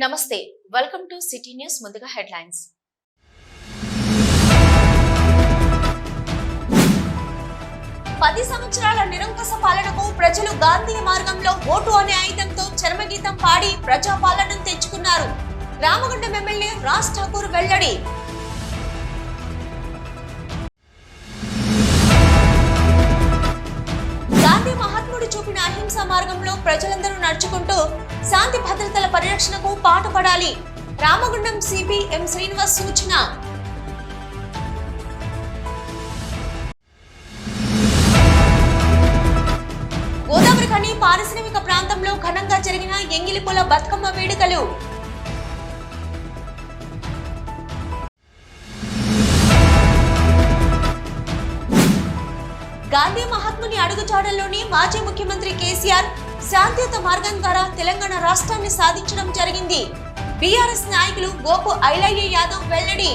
నమస్తే welcome to city news ముందుగా headlines 10 సంవత్సరాల నిరంకుశ పాలనకు ప్రజలు గాంధీ మార్గంలో ఓటు అనే ఆయుధంతో చరమగీతం పాడి ప్రజాపాలనను తెచ్చుకున్నారు. రామగుండం ఎమ్మెల్యే రాజ్ ఠాకూర్ వెల్లడి. గాంధీ మహాత్ముడు చూపిన అహింస మార్గంలో ప్రజలందరూ నడుచుకుంటూ శాంతి భద్రతల పరిరక్షణకు పాటుపడాలి. రామగుండం సిపి ఎం శ్రీనివాస్ సూచన. గోదావరి ఖని పారిశ్రామిక ప్రాంతంలో ఘనంగా జరిగిన ఎంగిలిపూల బతుకమ్మ వేడుకలు. గాంధీ మహాత్ముని అడుగుజాడల్లోని మాజీ ముఖ్యమంత్రి కేసీఆర్ శాంతియుత మార్గం ద్వారా తెలంగాణ రాష్ట్రాన్ని సాధించడం జరిగింది. బీఆర్ఎస్ నాయకులు గోపు ఐలయ్య యాదవ్ వెల్లడి.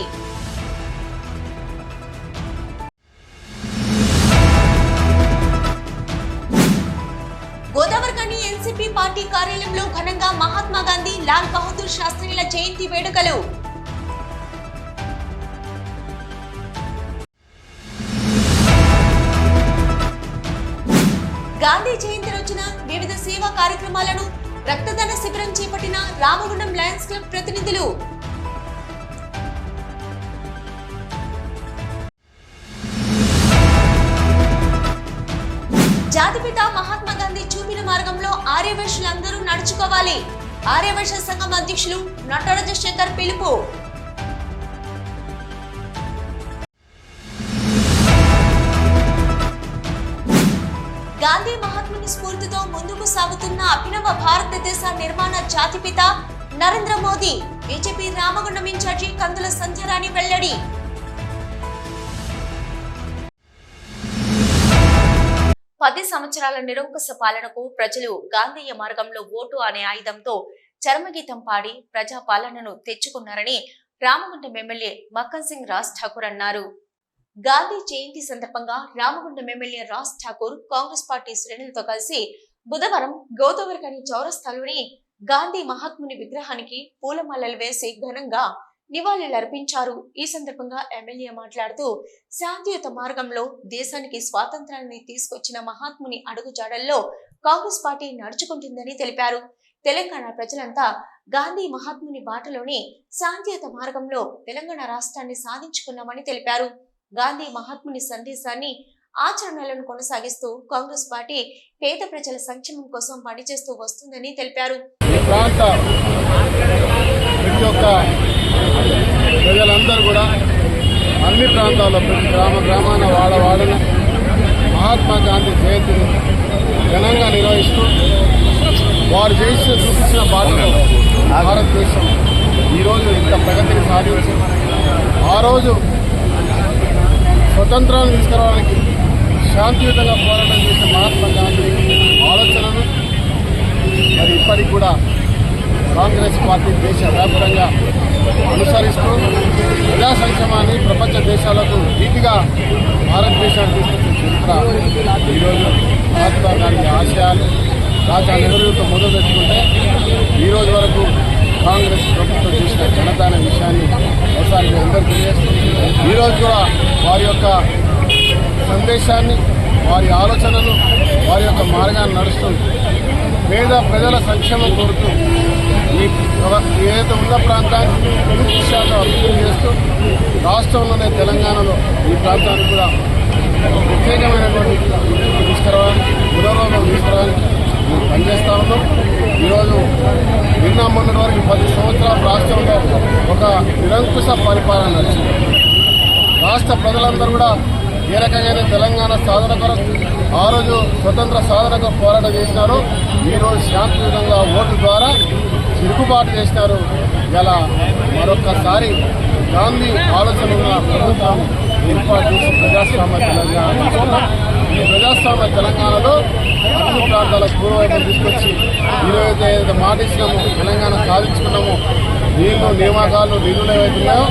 గోదావరి ఖని ఎన్సీపీ పార్టీ కార్యాలయంలో ఘనంగా మహాత్మా గాంధీ, లాల్ బహదూర్ శాస్త్రిల జయంతి వేడుకలు. గాంధీ జయంతి రోజున వివిధ సేవా కార్యక్రమాలను, రక్తదాన శిబిరం చేపట్టిన రామగుండం లయన్స్ క్లబ్ ప్రతినిధులు. జాతిపిత మహాత్మా గాంధీ చూపిన మార్గంలో ఆర్యవైశ్యులందరూ నడుచుకోవాలి. ఆర్యవైశ్య సంఘం అధ్యక్షులు నటరాజ శంకర్ పిలుపు. గాంధీ మహాత్ముని స్ఫూర్తితో ముందుకు సాగుతున్న అభినవ భారతదేశ నిర్మాణ జాతిపిత నరేంద్ర మోదీ. బీజేపీ రామగుండం ఇన్ఛార్జి కందుల సంధ్యారాణి వెల్లడి. పది సంవత్సరాల నిరంకుశ పాలనకు ప్రజలు గాంధీయ మార్గంలో ఓటు అనే ఆయుధంతో చరమగీతం పాడి ప్రజాపాలనను తెచ్చుకున్నారని రామగుండం ఎమ్మెల్యే మక్కన్ సింగ్ రాజ్ ఠాకూర్ అన్నారు. గాంధీ జయంతి సందర్భంగా రామగుండం ఎమ్మెల్యే రాజ్ ఠాకూర్ కాంగ్రెస్ పార్టీ శ్రేణులతో కలిసి బుధవారం గోదావరి ఖని చౌరస్తాలోని గాంధీ మహాత్ముని విగ్రహానికి పూలమాలలు వేసి ఘనంగా నివాళులర్పించారు. ఈ సందర్భంగా ఎమ్మెల్యే మాట్లాడుతూ శాంతియుత మార్గంలో దేశానికి స్వాతంత్రాన్ని తీసుకొచ్చిన మహాత్ముని అడుగుజాడల్లో కాంగ్రెస్ పార్టీ నడుచుకుంటుందని తెలిపారు. తెలంగాణ ప్రజలంతా గాంధీ మహాత్ముని బాటలోనే శాంతియుత మార్గంలో తెలంగాణ రాష్ట్రాన్ని సాధించుకున్నామని తెలిపారు. గాంధీ మహాత్ముని సందేశాన్ని, ఆచరణలను కొనసాగిస్తూ కాంగ్రెస్ పార్టీ పేద ప్రజల సంక్షేమం కోసం పనిచేస్తూ వస్తుందని తెలిపారు. ప్రజలందరూ కూడా అన్ని ప్రాంతాల్లో గ్రామాన వాడవాడన మహాత్మా గాంధీ జయంతిని ఘనంగా నిర్వహిస్తూ వారు చూపించిన బాటలో భారతదేశం ఈరోజు ఇంత ప్రగతిని సాధించి ఆ రోజు స్వతంత్రాన్ని తీసుకురావడానికి శాంతియుతంగా పోరాటం చేసిన మహాత్మా గాంధీ ఆలోచనలు మరి ఇప్పటికి కూడా కాంగ్రెస్ పార్టీ దేశవ్యాప్తంగా అనుసరిస్తూ ప్రజా సంక్షేమాన్ని ప్రపంచ దేశాలకు రీతిగా భారతదేశాన్ని తీసుకొచ్చిన చరిత్ర ఈరోజు మహాత్మా గాంధీ ఆశయాలు రాజా నెహ్రూతో మొదలు పెట్టుకుంటే ఈరోజు వరకు కాంగ్రెస్ ప్రభుత్వం చేసిన ఘనత అనే విషయాన్ని ఒకసారి అందరూ తెలియజేస్తూ ఈరోజు కూడా వారి యొక్క సందేశాన్ని, వారి ఆలోచనలు, వారి యొక్క మార్గాన్ని నడుస్తూ పేద ప్రజల సంక్షేమం కోరుతూ ఈ ఏదైతే ఉన్న ప్రాంతాన్ని పూర్తి శాతం అభివృద్ధి చేస్తూ రాష్ట్రంలోనే తెలంగాణలో ఈ ప్రాంతానికి కూడా ప్రత్యేకమైనటువంటి తీసుకురావడానికి, పునర్రోగం తీసుకురావడానికి మేము పనిచేస్తూ ఉన్నాం. ఈరోజు నిన్న మొన్నటి వరకు 10 సంవత్సరాల రాష్ట్రంలో ఒక నిరంకుశ పరిపాలన నడిచింది. రాష్ట్ర ప్రజలందరూ కూడా ఏ రకంగా తెలంగాణ సాధన కొరకు ఆ రోజు స్వతంత్ర సాధనకు పోరాటం చేసినారు. ఈరోజు శాంతియుతంగా ఓటు ద్వారా తిరుగుబాటు చేసినారు. ఇలా మరొకసారి గాంధీ ఆలోచన ఉన్న ప్రభుత్వం ఏర్పాటు చేసి ప్రజాస్వామ్య తెలంగాణ, ఈ ప్రజాస్వామ్య తెలంగాణలో అన్ని ప్రాంతాలకు పూర్వవైపు తీసుకొచ్చి ఈరోజు ఏదైతే మాట ఇచ్చినామో తెలంగాణ సాధించుకున్నామో నీళ్లు, నియామకాలు, నిధులు ఏవైతున్నాయో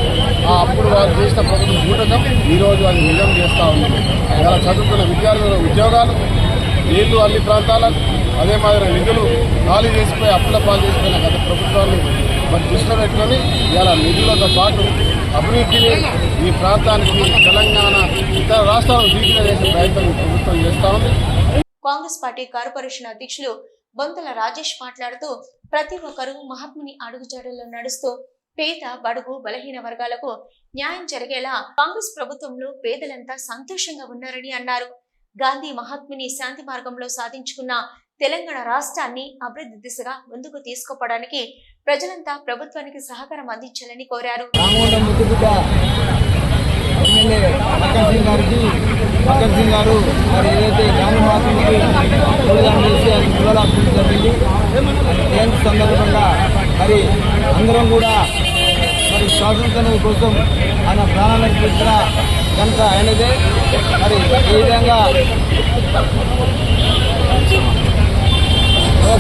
అప్పుడు వారు చేసిన ప్రభుత్వం కూటకం ఈరోజు అది నిజం చేస్తూ ఉన్నాం. ఇలా చదువుకున్న విద్యార్థుల ఉద్యోగాలు, నీళ్లు అన్ని ప్రాంతాలకు, అదే మాదిరి నిధులు ఖాళీ చేసిపోయి అప్పుల పాలు చేసిపోయిన గత ప్రభుత్వాన్ని మరి దృష్టిలో పెట్టుకొని ఇవాళ నిధులతో పాటు అభివృద్ధిని ఈ ప్రాంతానికి తెలంగాణ ఇతర రాష్ట్రాలను దీపిగా చేసే ప్రయత్నం ప్రభుత్వం చేస్తూ ఉంది. కాంగ్రెస్ పార్టీ కార్పొరేషన్ అధ్యక్షులు బొంతల రాజేష్ మాట్లాడుతూ ప్రతి ఒక్కరూ మహాత్ముని అడుగుజాడల్లో నడుస్తూ పేద బడుగు బలహీన వర్గాలకు న్యాయం జరిగేలా కాంగ్రెస్ ప్రభుత్వంలో పేదలంతా సంతోషంగా ఉన్నారని అన్నారు. గాంధీ మహాత్ముని శాంతి మార్గంలో సాధించుకున్న తెలంగాణ రాష్ట్రాన్ని అభివృద్ధి దిశగా ముందుకు తీసుకుపోవడానికి ప్రజలంతా ప్రభుత్వానికి సహకారం అందించాలని కోరారు. మక్కన్ సింగ్ గారు మరి ఏదైతే గాంధీ మహాత్మునికి బలిదానం చేసి అది వివరాలు జరిగింది. జయంతి సందర్భంగా మరి అందరం కూడా మరి స్వాతంత్రం కోసం ఆయన ప్రాణాలను అర్పించిన కనుక ఆయనదే. మరి ఏ విధంగా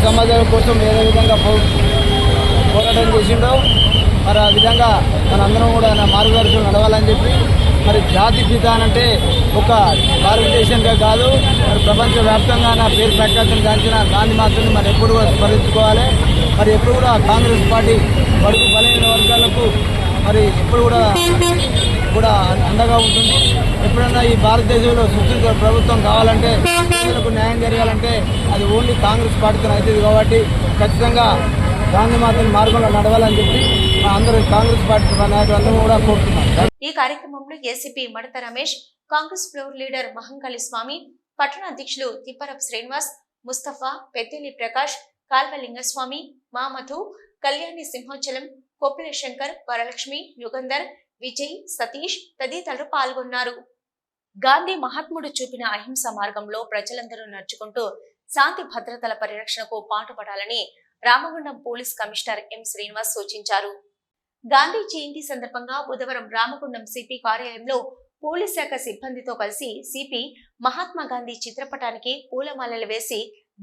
సమాజం కోసం ఏదే విధంగా పోరాటం చేసిండో మరి ఆ విధంగా మనందరం కూడా ఆయన మార్గదర్శనం నడవాలని చెప్పి మరి జాతి పిత అంటే ఒక భారతదేశంగా కాదు మరి ప్రపంచవ్యాప్తంగా నా పేరు ప్రఖ్యాతం గాంచిన గాంధీ మాత్రమే మరి ఎప్పుడు కూడా స్మరించుకోవాలి. మరి ఎప్పుడు కూడా కాంగ్రెస్ పార్టీ బడుగు బలహీన వర్గాలకు మరి ఎప్పుడు కూడా అండగా ఉంటుంది. ఎప్పుడైనా ఈ భారతదేశంలో సుస్థిర ప్రభుత్వం కావాలంటే ప్రజలకు న్యాయం జరగాలంటే అది ఓన్లీ కాంగ్రెస్ పార్టీతో అవుతుంది. కాబట్టి ఖచ్చితంగా గాంధీ మాత్రం మార్గంలో నడవాలని చెప్పి మా అందరూ కాంగ్రెస్ పార్టీ నాయకులందరూ కూడా కోరుతున్నారు. ఈ కార్యక్రమంలో ఏసీపీ మడత రమేష్, కాంగ్రెస్ ఫ్లోర్ లీడర్ మహంకాళి స్వామి, పట్టణ అధ్యక్షులు తిప్పరపు శ్రీనివాస్, ముస్తఫా, పెద్దేలి ప్రకాష్, కాల్వలింగస్వామి, మామధు, కళ్యాణి సింహాచలం, కొప్పిల శంకర్, వరలక్ష్మి, యుగంధర్, విజయ్, సతీష్ తదితరులు పాల్గొన్నారు. గాంధీ మహాత్ముడు చూపిన అహింస మార్గంలో ప్రజలందరూ నడుచుకుంటూ శాంతి భద్రతల పరిరక్షణకు పాటుపడాలని Ramagundam police commissioner M Srinivas సూచించారు. గాంధీ జయంతి సందర్భంగా బుధవారం రామగుండం సిపి కార్యాలయంలో పోలీస్ శాఖ సిబ్బందితో కలిసి సిపి మహాత్మా గాంధీ చిత్రపటానికి పూలమాలలు వేసి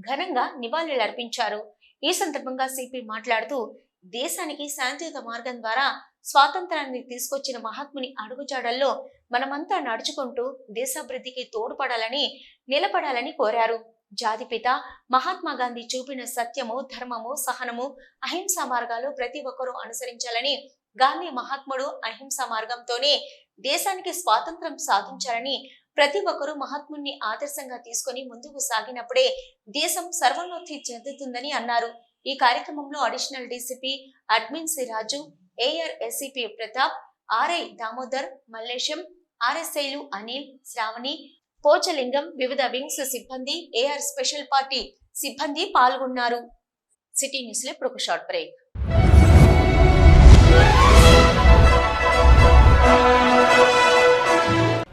ఘనంగా నివాళులర్పించారు. ఈ సందర్భంగా సిపి మాట్లాడుతూ దేశానికి శాంతియుత మార్గం ద్వారా స్వాతంత్రాన్ని తీసుకొచ్చిన మహాత్ముని అడుగుజాడల్లో మనమంతా నడుచుకుంటూ దేశాభివృద్ధికి తోడ్పడాలని నిలబడాలని కోరారు. జాతిపిత మహాత్మా గాంధీ చూపిన సత్యము, ధర్మము, సహనము, అహింసా మార్గాలు ప్రతి ఒక్కరూ అనుసరించాలని, గాంధీ మహాత్ముడు అహింసా మార్గంతోనే దేశానికి స్వాతంత్రం సాధించాలని, ప్రతి ఒక్కరూ మహాత్ముని ఆదర్శంగా తీసుకుని ముందుకు సాగినప్పుడే దేశం సర్వోన్నతి చెందుతుందని అన్నారు. ఈ కార్యక్రమంలో additional DCP admin C Raju, AR SCP Pratap, RI Damodar, Mallesham, ఆర్ఎస్ఐలు అనిల్, శ్రావణి, పోచలింగం, వివిధ వింగ్స్ సిబ్బంది, ఏఆర్ స్పెషల్ పార్టీ సిబ్బంది పాల్గొన్నారు. సిటీ న్యూస్ లో ఇప్పుడు ఒక షార్ట్ బ్రేక్.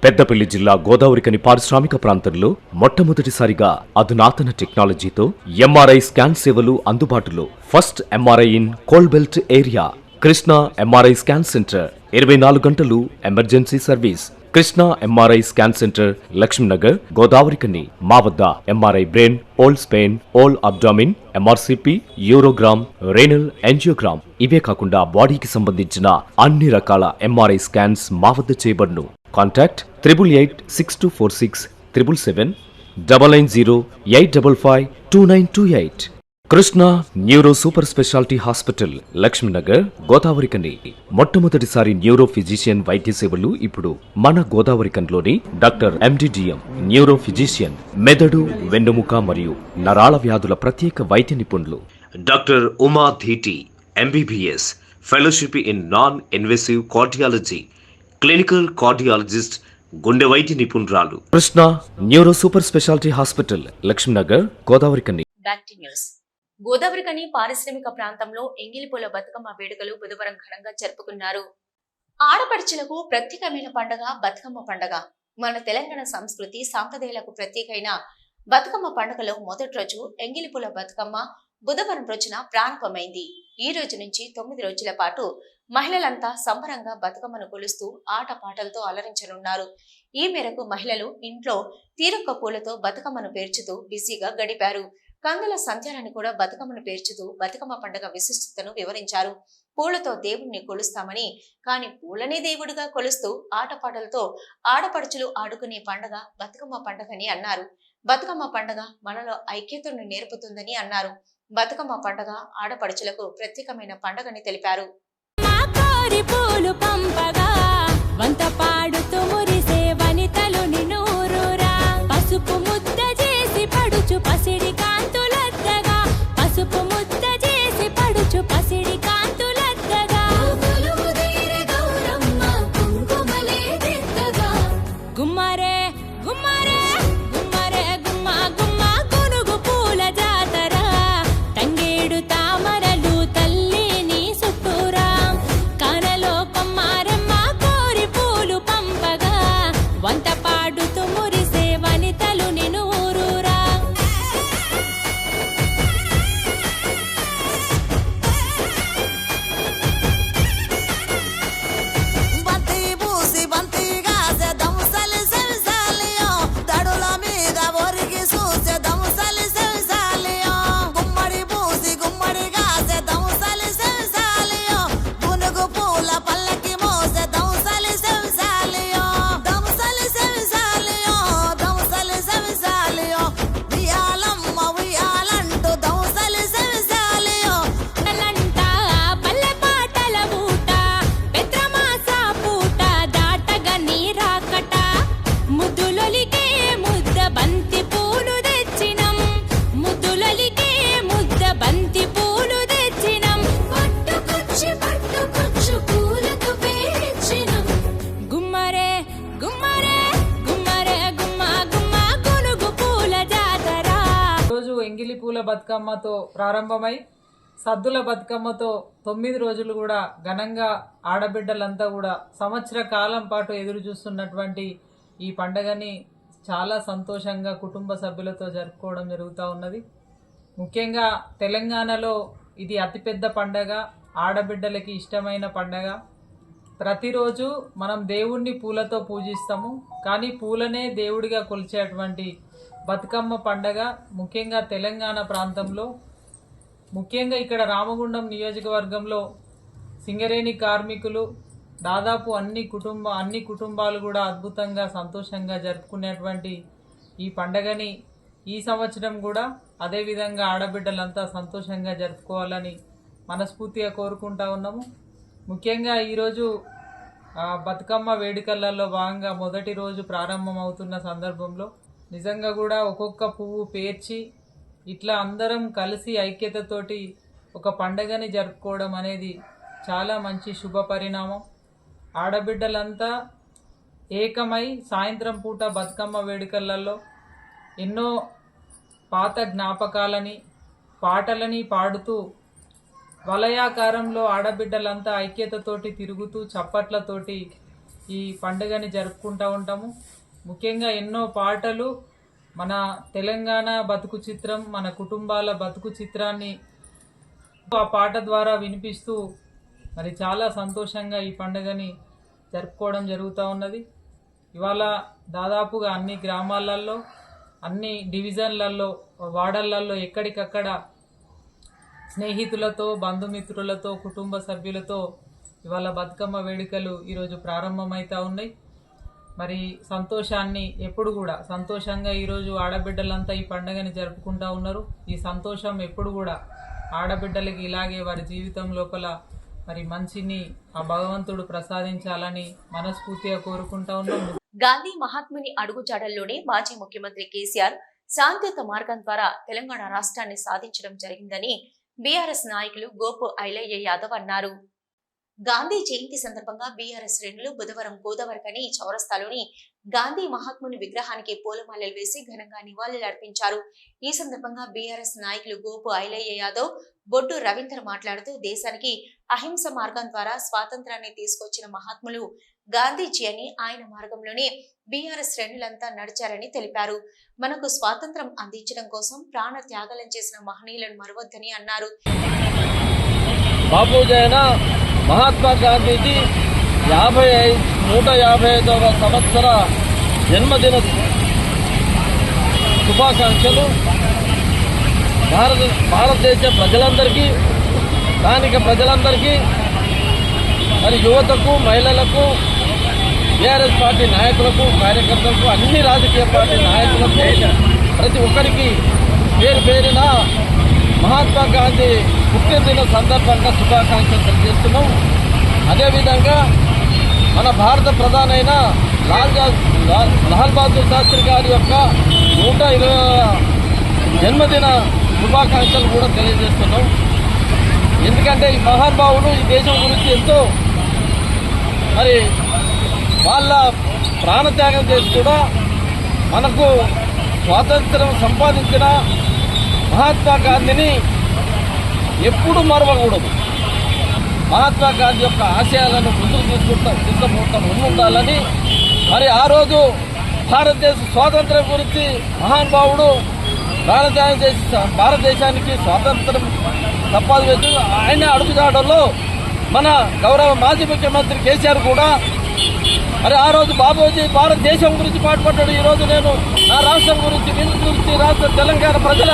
పెద్దపల్లి జిల్లా గోదావరికని పారిశ్రామిక ప్రాంతంలో మొట్టమొదటిసారిగా అధునాతన టెక్నాలజీతో ఎంఆర్ఐ స్కాన్ సేవలు అందుబాటులో. First MRI in coal belt area. Krishna MRI scan centre 24 గంటలు emergency service. Krishna MRI scan centre, Lakshminagar, Godavarikhani. మా వద్ద MRI brain, whole spine, whole abdomen, MRCP, urogram, renal angiogram ఇవే కాకుండా బాడీకి సంబంధించిన అన్ని రకాల ఎంఆర్ఐ స్కాన్స్ మా వద్ద చేయబడును. Contact 888646 777 990 855 2928. Krishna neuro super speciality hospital, Lakshminagar, Godavarikhani. మొట్టమొదటిసారి న్యూరో ఫిజిషియన్ వైద్య సేవలు ఇప్పుడు మన గోదావరికన్లోని డాక్టర్ ఎండిడిఎం న్యూరో ఫిజిషియన్, మెదడు, వెన్నుముక మరియు నరాల వ్యాధుల ప్రత్యేక వైద్య నిపుణులు. Doctor Uma Dheeti MBBS, fellowship in non invasive cardiology, clinical cardiologist, గుండె వైద్య నిపుణురాలు. Krishna neuro super speciality hospital, Lakshminagar, Godavarikhani. Back to news. Godavarikhani పారిశ్రామిక ప్రాంతంలో ఎంగిలిపూల బతుకమ్మ వేడుకలు బుధవారం ఘనంగా జరుపుకున్నారు. ఆడపడుచులకు ప్రత్యేకమైన పండుగ బతుకమ్మ పండుగ. మన తెలంగాణ సంస్కృతి సాంప్రదాయాలకు ప్రత్యేకమైన బతుకమ్మ పండుగలో మొదటి రోజు ఎంగిలిపూల బతుకమ్మ బుధవారం రోజున ప్రారంభమైంది. ఈ రోజు నుంచి 9 రోజుల పాటు మహిళలంతా సంబరంగా బతుకమ్మను కొలుస్తూ ఆటపాటలతో అలరించనున్నారు. ఈ మేరకు మహిళలు ఇంట్లో తీరొక్క పూలతో బతుకమ్మను పేర్చుతూ బిజీగా గడిపారు. కందుల సంధ్యాలని కూడా బతుకమ్మను పేర్చుతూ బతుకమ్మ పండుగ విశిష్టతను వివరించారు. పూలతో దేవుణ్ణి కొలుస్తామని, కానీ పూలనే దేవుడిగా కొలుస్తూ ఆటపాటలతో ఆడపడుచులు ఆడుకునే పండుగ బతుకమ్మ పండుగని అన్నారు. బతుకమ్మ పండుగ మనలో ఐక్యతను నేర్పుతుందని అన్నారు. బతుకమ్మ పండుగ ఆడపడుచులకు ప్రత్యేకమైన పండుగని తెలిపారు. వంత పాడుతూ మురిసే వనితలు నినూరురా పసుపు ముద్ద చేసి పడుచు పసిడి కాంతులద్దగా పసుపు ముద్ద చేసి పడుచు పసిడి కాంతులద్దగా గుమ్మరే గుమ్మరే గుమ్మరే గుమ్మ గుమ్మ గునుగు పూల జాతర తంగేడు తామరలు తల్లి నీ సుట్టూరా కానలో కొమ్మారమ్మ కోరి పూలు పంపగా వంత పాడుతూ మురిసే వనితలు నినూరురా బంతి పూసి బంతిగా దముసలి సెవిసాలియో దడుల మీద ఒరిగి చూసే దముసలి సెవిసాలియో గుమ్మడి పూసి గుమ్మడిగా దముసలి సెవిసాలియో గునుగు పూల పల్లకి మోసే దముసలి సెవిసాలియో దముసలి సెవిసాలియో దముసలి సెవిసాలియో ఉయ్యాలమ్మ ఉయ్యాలంటూ దముసలి సెవిసాలియో లంటా పల్లె పాటల ఊట పెద్రమాస పూట దాటగా నీరాకట ముద్దులొలికే ముద్ద బంతి పూలు తెచ్చినం ముద్దులొలికే ముద్ద బంతి పూలు తెచ్చినం పట్టుకొచ్చు పూలతో పేర్చినం గుమ్మరే గుమ్మరే గుమ్మరే గుమ్మ గుమ్మ గునుగు పూల జాతర రోజు ఎంగిలి పూల బతుకమ్మతో ప్రారంభమై సద్దుల బతుకమ్మతో 9 రోజులు కూడా ఘనంగా ఆడబిడ్డలంతా కూడా సంవత్సర కాలం పాటు ఎదురు చూస్తున్నటువంటి ఈ పండగని చాలా సంతోషంగా కుటుంబ సభ్యులతో జరుపుకోవడం జరుగుతూ ఉన్నది. ముఖ్యంగా తెలంగాణలో ఇది అతిపెద్ద పండగ, ఆడబిడ్డలకి ఇష్టమైన పండగ. ప్రతిరోజు మనం దేవుణ్ణి పూలతో పూజిస్తాము, కానీ పూలనే దేవుడిగా కొలిచేటువంటి బతుకమ్మ పండగ ముఖ్యంగా తెలంగాణ ప్రాంతంలో, ముఖ్యంగా ఇక్కడ రామగుండం నియోజకవర్గంలో సింగరేణి కార్మికులు దాదాపు అన్ని కుటుంబాలు కూడా అద్భుతంగా సంతోషంగా జరుపుకునేటువంటి ఈ పండగని ఈ సంవత్సరం కూడా అదేవిధంగా ఆడబిడ్డలంతా సంతోషంగా జరుపుకోవాలని మనస్ఫూర్తిగా కోరుకుంటా ఉన్నాము. ముఖ్యంగా ఈరోజు బతుకమ్మ వేడుకలలో భాగంగా మొదటి రోజు ప్రారంభం అవుతున్న సందర్భంలో నిజంగా కూడా ఒక్కొక్క పువ్వు పేర్చి ఇట్లా అందరం కలిసి ఐక్యతతోటి ఒక పండగని జరుపుకోవడం అనేది చాలా మంచి శుభ పరిణామం. ఆడబిడ్డలంతా ఏకమై సాయంత్రం పూట బతుకమ్మ వేడుకలలో ఎన్నో పాత జ్ఞాపకాలని పాటలని పాడుతూ వలయాకారంలో ఆడబిడ్డలంతా ఐక్యతతోటి తిరుగుతూ చప్పట్లతోటి ఈ పండుగని జరుపుకుంటూ ఉంటాము. ముఖ్యంగా ఎన్నో పాటలు మన తెలంగాణ బతుకు చిత్రం, మన కుటుంబాల బతుకు చిత్రాన్ని ఆ పాట ద్వారా వినిపిస్తూ మరి చాలా సంతోషంగా ఈ పండుగని జరుపుకోవడం జరుగుతూ ఉన్నది. ఇవాళ దాదాపుగా అన్ని గ్రామాలలో, అన్ని డివిజన్లలో, వార్డులలో ఎక్కడికక్కడ స్నేహితులతో, బంధుమిత్రులతో, కుటుంబ సభ్యులతో ఇవాళ బతుకమ్మ వేడుకలు ఈరోజు ప్రారంభమవుతూ ఉన్నాయి. మరి సంతోషాన్ని ఎప్పుడు కూడా సంతోషంగా ఈరోజు ఆడబిడ్డలంతా ఈ పండుగని జరుపుకుంటూ ఉన్నారు. ఈ సంతోషం ఎప్పుడు కూడా ఆడబిడ్డలకి ఇలాగే వారి జీవితం లోపల మరి మంచిని ఆ భగవంతుడు ప్రసాదించాలని మనస్ఫూర్తిగా కోరుకుంటా ఉన్నాం. గాంధీ మహాత్ముని అడుగుజాడల్లోనే మాజీ ముఖ్యమంత్రి కేసీఆర్ శాంతియుత మార్గం ద్వారా తెలంగాణ రాష్ట్రాన్ని సాధించడం జరిగిందని బీఆర్ఎస్ నాయకులు గోపు ఐలయ్య యాదవ్ అన్నారు. గాంధీ జయంతి సందర్భంగా బీఆర్ఎస్ శ్రేణులు బుధవారం గోదావరికని చౌరస్తాలోని గాంధీ మహాత్ముని విగ్రహానికి పూలమాలలు వేసి ఘనంగా నివాళులర్పించారు. ఈ సందర్భంగా బీఆర్ఎస్ నాయకులు గోపు ఐలయ్య యాదవ్, బొడ్డు రవీందర్ మాట్లాడుతూ దేశానికి అహింస మార్గం ద్వారా స్వాతంత్రాన్ని తీసుకొచ్చిన మహాత్ములు గాంధీజీ అని, ఆయన మార్గంలోనే బీఆర్ఎస్ శ్రేణులంతా నడిచారని తెలిపారు. మనకు స్వాతంత్రం అందించడం కోసం ప్రాణ త్యాగాలం చేసిన మహనీయులను మరవద్దని అన్నారు. మహాత్మా గాంధీజీ 155వ సంవత్సర జన్మదిన శుభాకాంక్షలు. భారతదేశ ప్రజలందరికీ, స్థానిక ప్రజలందరికీ, మరి యువతకు, మహిళలకు, టీఆర్ఎస్ పార్టీ నాయకులకు, కార్యకర్తలకు, అన్ని రాజకీయ పార్టీ నాయకులకు ప్రతి ఒక్కరికి పేరున మహాత్మా గాంధీ పుట్టినదిన సందర్భంగా శుభాకాంక్షలు తెలియజేస్తున్నాం. అదేవిధంగా మన భారత ప్రధాని అయిన లాల్ బహదూర్ శాస్త్రి గారి యొక్క 120వ జన్మదిన శుభాకాంక్షలు కూడా తెలియజేస్తున్నాం. ఎందుకంటే ఈ మహానుభావులు ఈ దేశం గురించి ఎంతో మరి వాళ్ళ ప్రాణత్యాగం చేసి కూడా మనకు స్వాతంత్రం సంపాదించిన మహాత్మా గాంధీని ఎప్పుడూ మరవకూడదు. మహాత్మా గాంధీ యొక్క ఆశయాలను ముందుకు తీసుకుంటూ ముందుండాలని మరి ఆ రోజు భారతదేశ స్వాతంత్రం గురించి మహానుభావుడు ప్రాణత్యాగం చేసి భారతదేశానికి స్వాతంత్రం సంపాదించి ఆయన అడుగుజాడల్లో మన గౌరవ మాజీ ముఖ్యమంత్రి కేసీఆర్ కూడా మరి ఆ రోజు బాబూజీ భారతదేశం గురించి పాటుపడ్డాడు. ఈరోజు నేను నా రాష్ట్రం గురించి విముక్తి గురించి రాష్ట్ర తెలంగాణ ప్రజల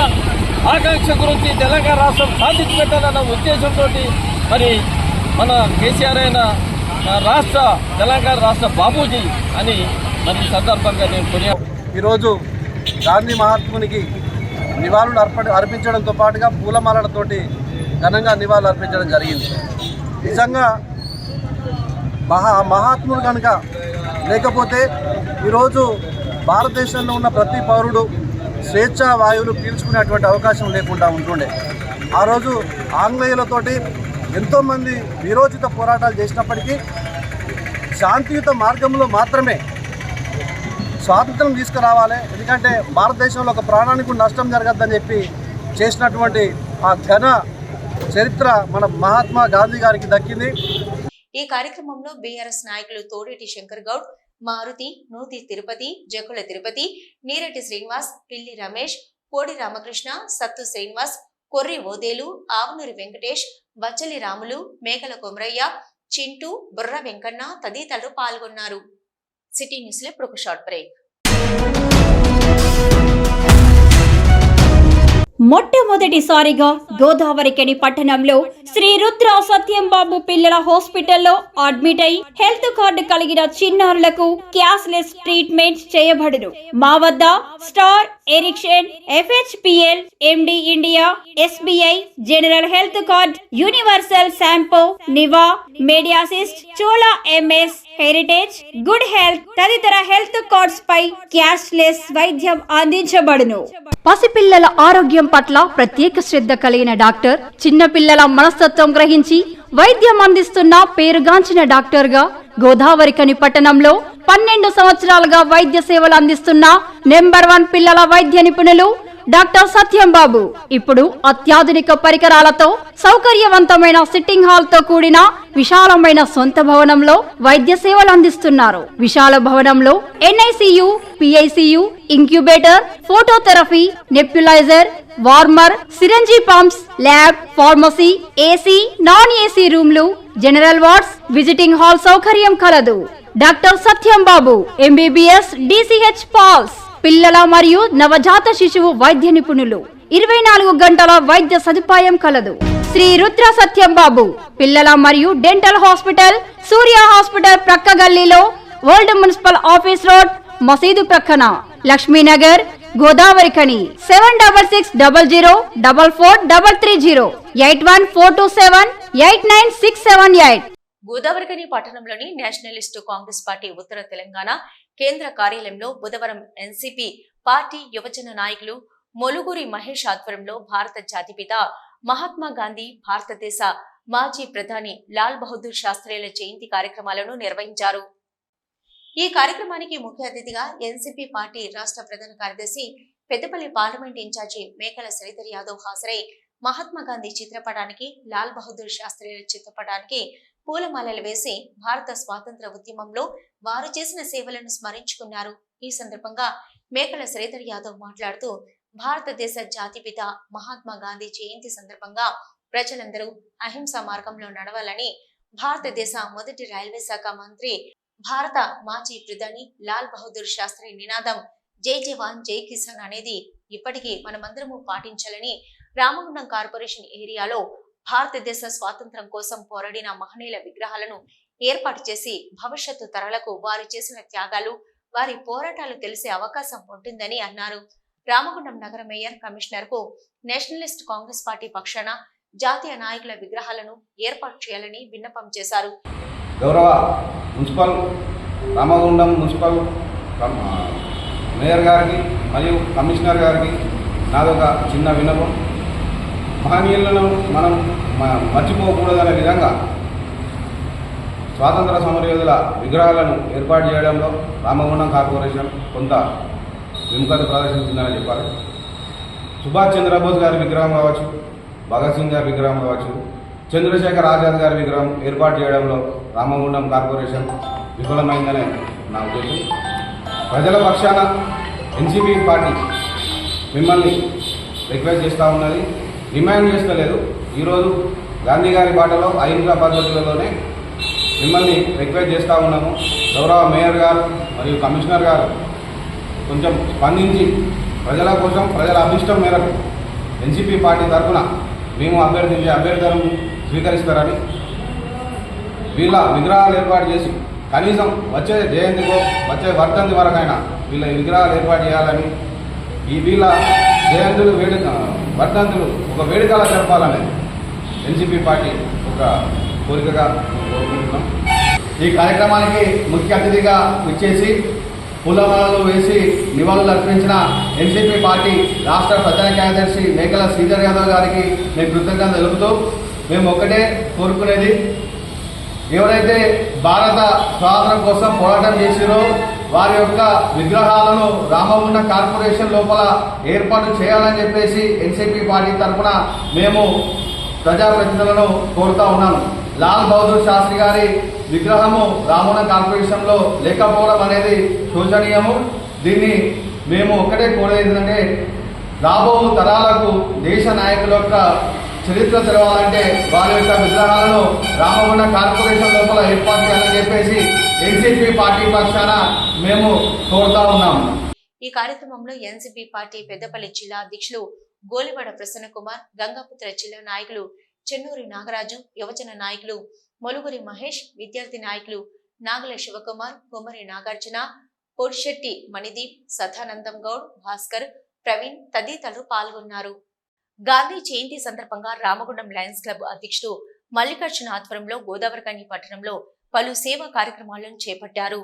ఆకాంక్ష గురించి తెలంగాణ రాష్ట్రం సాధించి పెట్టాలన్న ఉద్దేశంతో మరి మన కేసీఆర్ అయిన తెలంగాణ రాష్ట్ర బాబూజీ అని మరి ఈ సందర్భంగా నేను ఈరోజు గాంధీ మహాత్మునికి నివాళులు అర్పించడంతో పాటుగా పూలమాలలతోటి ఘనంగా నివాళులు అర్పించడం జరిగింది. నిజంగా మహాత్ముడు కనుక లేకపోతే ఈరోజు భారతదేశంలో ఉన్న ప్రతి పౌరుడు స్వేచ్ఛా వాయువులు పీల్చుకునేటువంటి అవకాశం లేకుండా ఉంటుండే. ఆ రోజు ఆంగ్లేయులతోటి ఎంతోమంది విరోచిత పోరాటాలు చేసినప్పటికీ శాంతియుత మార్గంలో మాత్రమే స్వాతంత్రం తీసుకురావాలి. ఎందుకంటే భారతదేశంలో ఒక ప్రాణానికి నష్టం జరగద్దని చెప్పి చేసినటువంటి ఆ ఘన చరిత్ర మన మహాత్మా గాంధీ గారికి దక్కింది. ఈ కార్యక్రమంలో బీఆర్ఎస్ నాయకులు తోడేటి శంకర్ గౌడ్, మారుతి, నూతి తిరుపతి, జకుల తిరుపతి, నీరెడ్డి శ్రీనివాస్, పిల్లి రమేష్, కోడి రామకృష్ణ, సత్తు శ్రీనివాస్, కొర్రి ఓదేలు, ఆవునూరి వెంకటేష్, బచ్చలి రాములు, మేకల కొమరయ్య, చింటూ, బుర్ర వెంకన్న తదితరులు పాల్గొన్నారు. సిటీ న్యూస్ లో ఇప్పుడు ఒక షార్ట్ బ్రేక్. మొట్టమొదటిసారిగా గోదావరికని పట్టణంలో శ్రీ రుద్ర సత్యంబాబు పిల్లల హాస్పిటల్లో అడ్మిట్ అయి హెల్త్ కార్డు కలిగిన చిన్నారులకు క్యాష్లెస్ ట్రీట్మెంట్ చేయబడును. మా వద్ద Star, Ericson, FHPL, MD India, SBI, general health card, Universal Sompo, Niva, Medi Assist, Chola MS, Heritage, good health తదితర హెల్త్ కార్డ్స్ పై క్యాష్లెస్ వైద్యం అందించబడును. పసిపిల్లల ఆరోగ్యం పట్ల ప్రత్యేక శ్రద్ధ కలిగిన డాక్టర్, చిన్న పిల్లల మనస్తత్వం గ్రహించి వైద్యం అందిస్తున్న పేరుగాంచిన డాక్టర్ గా గోదావరికని పట్టణంలో 12 సంవత్సరాలుగా వైద్య సేవలు అందిస్తున్న నంబర్ 1 పిల్లల వైద్య నిపుణులు డాక్టర్ సత్యంబాబు ఇప్పుడు అత్యాధునిక పరికరాలతో సౌకర్యవంతమైన సిట్టింగ్ హాల్ తో కూడిన విశాలమైన సొంత భవనంలో వైద్య సేవలు అందిస్తున్నారు. విశాల భవనంలో NICU, PICU, incubator, phototherapy, nebuliser, warmer, syringe pumps, lab, pharmacy, AC, non AC రూమ్లు, జనరల్ వార్డ్స్, విజిటింగ్ హాల్ సౌకర్యం కలదు. Doctor Satyambabu MBBS, DCH PALS, పిల్లల మరియు నవజాత శిశువు వైద్య నిపుణులు, 24 గంటల వైద్య సదుపాయం కలదు. శ్రీ రుద్ర సత్యంబాబు పిల్లల మరియు డెంటల్ హాస్పిటల్, సూర్య హాస్పిటల్ ప్రక్క గల్లీలో, ఓల్డ్ మున్సిపల్ ఆఫీస్ రోడ్, మసీదు ప్రక్కన, లక్ష్మీనగర్, గోదావరికని. 7600004430, 8142789678. గోదావరికని పట్టణంలోని నేషనలిస్ట్ కాంగ్రెస్ పార్టీ ఉత్తర తెలంగాణ కేంద్ర కార్యాలయంలో బుధవారం NCP పార్టీ యువజన నాయకులు మొలుగురి మహేష్ ఆధ్వర్యంలో భారత జాతిపిత మహాత్మా గాంధీ, భారతదేశ మాజీ ప్రధాని లాల్ బహదూర్ శాస్త్రిల జయంతి కార్యక్రమాలను నిర్వహించారు. ఈ కార్యక్రమానికి ముఖ్య అతిథిగా NCP పార్టీ రాష్ట్ర ప్రధాన కార్యదర్శి పెద్దపల్లి పార్లమెంట్ ఇన్ఛార్జి మేకల శ్రీధర్ యాదవ్ హాజరై మహాత్మా గాంధీ చిత్రపటానికి, లాల్ బహదూర్ శాస్త్రిల చిత్రపటానికి పూలమాలలు వేసి భారత స్వాతంత్ర ఉద్యమంలో వారు చేసిన సేవలను స్మరించుకున్నారు. ఈ సందర్భంగా మేకల శ్రీధర్ యాదవ్ మాట్లాడుతూ భారతదేశ జాతిపిత మహాత్మా గాంధీ జయంతి సందర్భంగా ప్రజలందరూ అహింసా మార్గంలో నడవాలని, భారతదేశ మొదటి రైల్వే శాఖ మంత్రి, భారత మాజీ ప్రధాని లాల్ బహదూర్ శాస్త్రి నినాదం జై జవాన్ జై కిసాన్ అనేది ఇప్పటికీ మనమందరము పాటించాలని రామగుండం కార్పొరేషన్ ఏరియాలో భారతదేశ స్వాతంత్రం కోసం పోరాడిన మహనీయుల విగ్రహాలను ఏర్పాటు చేసి భవిష్యత్తు తరాలకు వారు చేసిన త్యాగాలు, వారి పోరాటాలు తెలిసే అవకాశం ఉంటుందని అన్నారు. రామగుండం నగర మేయర్ కమిషనర్ కు నేషనలిస్ట్ కాంగ్రెస్ పార్టీ పక్షాన జాతీయ నాయకుల విగ్రహాలను ఏర్పాటు చేయాలని విన్నపం చేశారు. గౌరవ మున్సిపల్ రామగుండం మున్సిపల్ మేయర్ గారికి మరియు కమిషనర్ గారికి నాదొక చిన్న విన్నపం. మహనీయులను మనం మర్చిపోకూడదనే విధంగా స్వాతంత్ర సమరయోధుల విగ్రహాలను ఏర్పాటు చేయడంలో రామగుండం కార్పొరేషన్ కొంత విముఖత ప్రదర్శించిందని చెప్పాలి. సుభాష్ చంద్రబోస్ గారి విగ్రహం కావచ్చు, భగత్ సింగ్ గారి విగ్రహం కావచ్చు, చంద్రశేఖర్ ఆజాద్ గారి విగ్రహం ఏర్పాటు చేయడంలో రామగుండం కార్పొరేషన్ విఫలమైందనే నా ఉద్దేశం. ప్రజల పక్షాన ఎన్సీపీ పార్టీ మిమ్మల్ని రిక్వెస్ట్ చేస్తూ ఉన్నది, డిమాండ్ చేస్తలేదు. ఈరోజు గాంధీ గారి బాటలో అహింసా పద్ధతులలోనే మిమ్మల్ని రిక్వెస్ట్ చేస్తూ ఉన్నాము. గౌరవ మేయర్ గారు మరియు కమిషనర్ గారు కొంచెం స్పందించి ప్రజల కోసం ప్రజల అభిష్టం మేరకు ఎన్సీపీ పార్టీ తరఫున మేము అభ్యర్థించే అభ్యర్థులను స్వీకరిస్తారని, వీళ్ళ విగ్రహాలు ఏర్పాటు చేసి కనీసం వచ్చే జయంతికో వచ్చే వర్ధంతి వరకైనా వీళ్ళ విగ్రహాలు ఏర్పాటు చేయాలని, ఈ వీళ్ళ జయంతులు వర్ధంతులు ఒక వేడుకలా జరపాలని ఎన్సీపీ పార్టీ ఒక కోరికగా కోరుకుంటున్నాం. ఈ కార్యక్రమానికి ముఖ్య అతిథిగా విచ్చేసి పూలమాలలు వేసి నివాళులు అర్పించిన ఎన్సీపీ పార్టీ రాష్ట్ర ప్రధాన కార్యదర్శి మేకల శ్రీధర్ యాదవ్ గారికి నేను కృతజ్ఞత తెలుపుతూ, మేము ఒక్కటే కోరుకునేది, ఎవరైతే భారత స్వాతంత్రం కోసం పోరాటం చేసిరో వారి యొక్క విగ్రహాలను రామగుండం కార్పొరేషన్ లోపల ఏర్పాటు చేయాలని చెప్పేసి ఎన్సీపీ పార్టీ తరఫున మేము ప్రజాప్రతినిధులను కోరుతా ఉన్నాను. లాల్ బహదూర్ శాస్త్రి గారి విగ్రహము రామగుండం కార్పొరేషన్లో లేకపోవడం అనేది శోచనీయము. దీన్ని మేము ఒక్కటే కోరేది ఏంటంటే, రాబో తరాలకు దేశ నాయకుల యొక్క చరిత్ర తెలవాలంటే వారి యొక్క విగ్రహాలను రామగుండం కార్పొరేషన్ లోపల ఏర్పాటు చేయాలని చెప్పేసి ఎన్సీపీ పార్టీ పక్షాన మేము కోరుతా ఉన్నాము. ఈ కార్యక్రమంలో ఎన్సీపీ పార్టీ పెద్దపల్లి జిల్లా అధ్యక్షులు గోలివాడ ప్రసన్న కుమార్, గంగాపుత్ర జిల్లా నాయకులు చెన్నూరి నాగరాజు, యువజన నాయకులు మొలుగురి మహేష్, విద్యార్థి నాయకులు నాగల శివకుమార్, కుమరి నాగార్జున, పొడిశెట్టి మణిదీప్, సదానందం గౌడ్, భాస్కర్, ప్రవీణ్ తదితరులు పాల్గొన్నారు. గాంధీ జయంతి సందర్భంగా రామగుండం లయన్స్ క్లబ్ అధ్యక్షుడు మల్లికార్జున ఆధ్వర్యంలో గోదావరికని పట్టణంలో పలు సేవా కార్యక్రమాలను చేపట్టారు.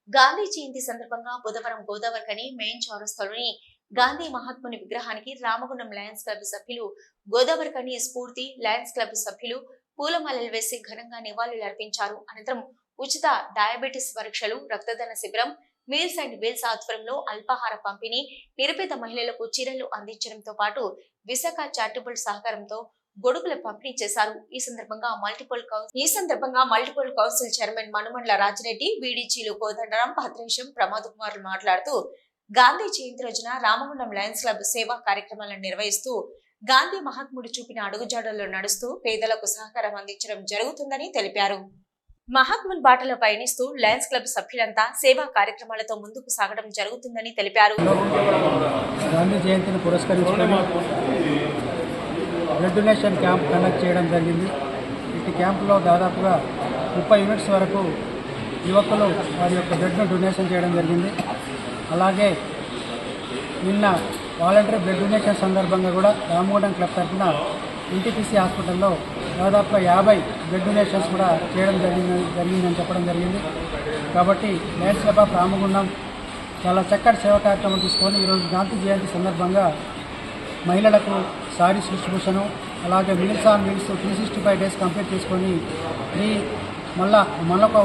గాంధీ జయంతి సందర్భంగా బుధవారం గోదావరికని మెయిన్ చౌరస్తాలోని గాంధీ మహాత్ముని విగ్రహానికి రామగుండం లయన్స్ క్లబ్ సభ్యులు, గోదావరికని స్ఫూర్తి లయన్స్ క్లబ్ సభ్యులు పూలమాలలు వేసి ఘనంగా నివాళులు అర్పించారు. అనంతరం ఉచిత డయాబెటిస్ పరీక్షలు, రక్తదాన శిబిరం, మీల్స్ అండ్ వీల్స్ ఆధ్వర్యంలో అల్పాహార పంపిణీ, నిరుపేద మహిళలకు చీరలు అందించడంతో పాటు విశాఖ చారిటబుల్ సహకారంతో గొడుగుల పంపిణీ చేశారు. ఈ సందర్భంగా multiple council chairman Manumandla Rajireddy, వీడీజీలు కోదండరాం, భద్రేశం, ప్రమాద్ కుమార్ మాట్లాడుతూ గాంధీ జయంతి రోజున రామగుండం లయన్స్ క్లబ్ సేవా కార్యక్రమాలను నిర్వహిస్తూ గాంధీ మహాత్ముడు చూపిన అడుగుజాడల్లో నడుస్తూ పేదలకు సహకారం అందించడం జరుగుతుందని తెలిపారు. మహాత్ముని బాటలో పయనిస్తూ లయన్స్ క్లబ్ సభ్యులంతా సేవా కార్యక్రమాలతో ముందుకు సాగడం జరుగుతుందని తెలిపారు. గాంధీ జయంతిని పురస్కరించుకొని బ్లడ్ డొనేషన్ క్యాంప్ కండక్ట్ చేయడం జరిగింది. ఈ క్యాంపులో దాదాపుగా 30 యూనిట్స్ వరకు యువకులు వారి యొక్క బ్లడ్ను డొనేషన్ చేయడం జరిగింది. అలాగే నిన్న వాలంటరీ బ్లడ్ డొనేషన్ సందర్భంగా కూడా రామగుండం క్లబ్ తరఫున ఎన్టీపీసీ హాస్పిటల్లో దాదాపుగా 50 బ్లడ్ డొనేషన్స్ కూడా చేయడం జరిగిందని చెప్పడం జరిగింది. కాబట్టి లయన్స్ క్లబ్ ఆఫ్ రామగుండం చాలా చక్కటి సేవా కార్యక్రమం తీసుకొని ఈరోజు గాంధీ జయంతి సందర్భంగా మహిళలకు సారీస్ డిస్ట్రిబ్యూషను, అలాగే meals on wheels 365 days complete చేసుకొని మళ్ళొక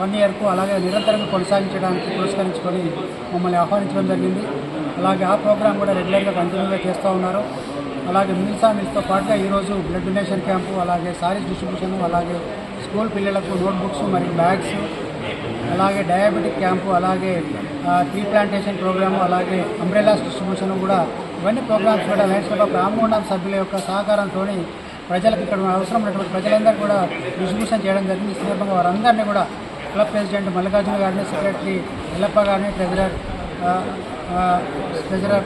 1 ఇయర్కు అలాగే నిరంతరంగా కొనసాగించడానికి పురస్కరించుకొని మమ్మల్ని ఆహ్వానించడం జరిగింది. అలాగే ఆ ప్రోగ్రాం కూడా రెగ్యులర్గా కంటిన్యూగా చేస్తూ ఉన్నారు. అలాగే మీల్స్ ఆన్ వీల్స్తో పాటుగా ఈరోజు బ్లడ్ డొనేషన్ క్యాంపు, అలాగే సారీస్ డిస్ట్రిబ్యూషను, అలాగే స్కూల్ పిల్లలకు నోట్బుక్స్ మరియు బ్యాగ్స్, అలాగే డయాబెటిక్ క్యాంపు, అలాగే ట్రీ ప్లాంటేషన్ ప్రోగ్రాము, అలాగే అంబ్రెలాస్ డిస్ట్రిబ్యూషన్ కూడా, ఇవన్నీ ప్రోగ్రామ్స్ కూడా లయన్స్ క్లబ్ ఆఫ్ రామగుండం సభ్యుల యొక్క సహకారంతో ప్రజలకు ఇక్కడ అవసరం ఉన్నటువంటి ప్రజలందరూ కూడా డిస్ట్రిబ్యూషన్ చేయడం జరిగింది. ఈ సందర్భంగా వారందరినీ కూడా క్లబ్ ప్రెసిడెంట్ మల్లికార్జున గారిని, సెక్రటరీ ఎల్లప్ప గారిని, ట్రెజరర్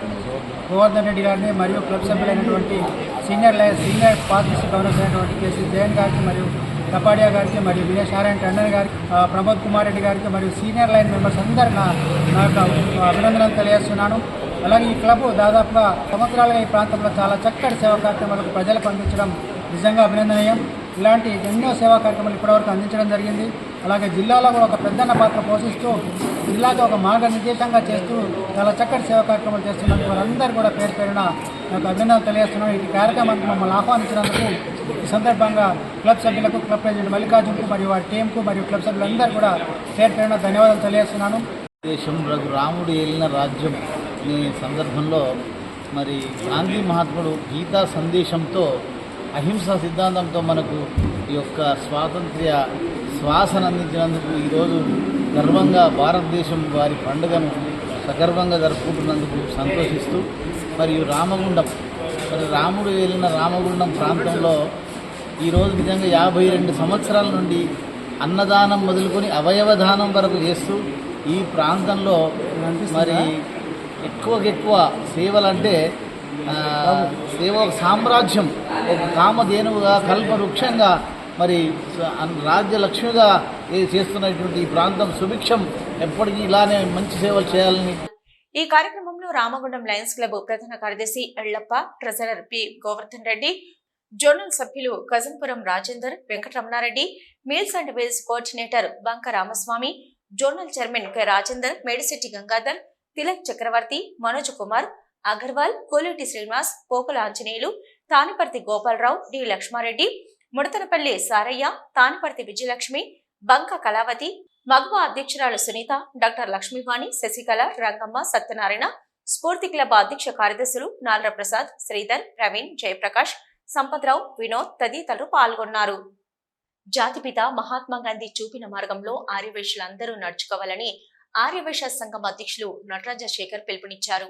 గోవర్ధన్ రెడ్డి గారిని మరియు క్లబ్ సభ్యులైనటువంటి సీనియర్ పార్టీసీ గవర్నర్స్ అయినటువంటి కేసీ జయన్ గారికి మరియు కపాడియా గారికి మరియు వినయ్ నారాయణ టండన్ గారికి, ప్రమోద్ కుమార్ రెడ్డి గారికి మరియు సీనియర్ లైన్ మెంబర్స్ అందరూ నా యొక్క అభినందనలు తెలియజేస్తున్నాను. అలాగే ఈ క్లబ్ దాదాపుగా సంవత్సరాలుగా ఈ ప్రాంతంలో చాలా చక్కటి సేవా కార్యక్రమాలకు ప్రజలకు అందించడం నిజంగా అభినందనీయం. ఇలాంటి ఎన్నో సేవా కార్యక్రమాలు ఇప్పటివరకు అందించడం జరిగింది. అలాగే జిల్లాలో కూడా ఒక పెద్దన్న పాత్ర పోషిస్తూ జిల్లాకు ఒక మార్గనిర్దేశంగా చేస్తూ చాలా చక్కటి సేవా కార్యక్రమాలు చేస్తున్నందుకు వారందరూ కూడా పేరు పేరున నాకు అభినందనలు తెలియజేస్తున్నాను. ఈ కార్యక్రమానికి మమ్మల్ని ఆహ్వానించినందుకు ఈ సందర్భంగా క్లబ్ సభ్యులకు, క్లబ్ ప్రెసిడెంట్ మల్లికార్జున్కు మరియు వారి టీంకు మరియు క్లబ్ సభ్యులందరూ కూడా పేరు పేరున ధన్యవాదాలు తెలియజేస్తున్నాను. దేశం రాముడు ఏలిన రాజ్యం అనే సందర్భంలో మరి గాంధీ మహాత్ముడు గీతా సందేశంతో అహింసా సిద్ధాంతంతో మనకు ఈ యొక్క స్వాతంత్ర్య శ్వాసను అందించినందుకు ఈరోజు గర్వంగా భారతదేశం వారి పండుగను సగర్వంగా జరుపుకుంటున్నందుకు సంతోషిస్తూ మరియు రామగుండం రాముడు ఏలిన రామగుండం ప్రాంతంలో ఈరోజు నిజంగా 52 సంవత్సరాల నుండి అన్నదానం మొదలుకొని అవయవదానం వరకు చేస్తూ ఈ ప్రాంతంలో మరి ఎక్కువ సేవలంటే సేవ సామ్రాజ్యం ఒక కామధేనువుగా కల్పవృక్షంగా మరి రాజ్యలక్ష్మిగా చేస్తున్నటువంటి ఈ ప్రాంతం సుభిక్షం ఎప్పటికీ ఇలానే మంచి సేవలు చేయాలని. ఈ కార్యక్రమంలో రామగుండం లయన్స్ క్లబ్ ప్రధాన కార్యదర్శి Ellappa, treasurer P Govardhan Reddy, zonal సభ్యులు Gajampuram Rajender, Venkataramanareddy, meals and wheels coordinator Banka Ramaswamy, zonal chairman K Rajender, Medishetti Gangadhar, Tilak Chakravarthy, Manoj Kumar Agarwal, Koleti Srinivas, Popula Anjaneyulu, Tanipart Gopalarao, D Laxmareddy, Mudathanapalli Saraiah, Tanipart Vijayalakshmi, Banka Kalavathi, మగవ అధ్యక్షురాలు సునీత, డాక్టర్ లక్ష్మీవాణి, శశికళ, రంగమ్మ, సత్యనారాయణ, స్ఫూర్తి క్లబ్ అధ్యక్ష కార్యదర్శులు నాల్ర ప్రసాద్, శ్రీధర్, ప్రవీణ్, జయప్రకాష్, సంపత్రావు, వినోద్ తదితరులు పాల్గొన్నారు. జాతిపిత మహాత్మా గాంధీ చూపిన మార్గంలో ఆర్యవైశ్యులందరూ నడుచుకోవాలని ఆర్యవైశ్య సంఘం అధ్యక్షులు నటరాజ శేఖర్ పిలుపునిచ్చారు.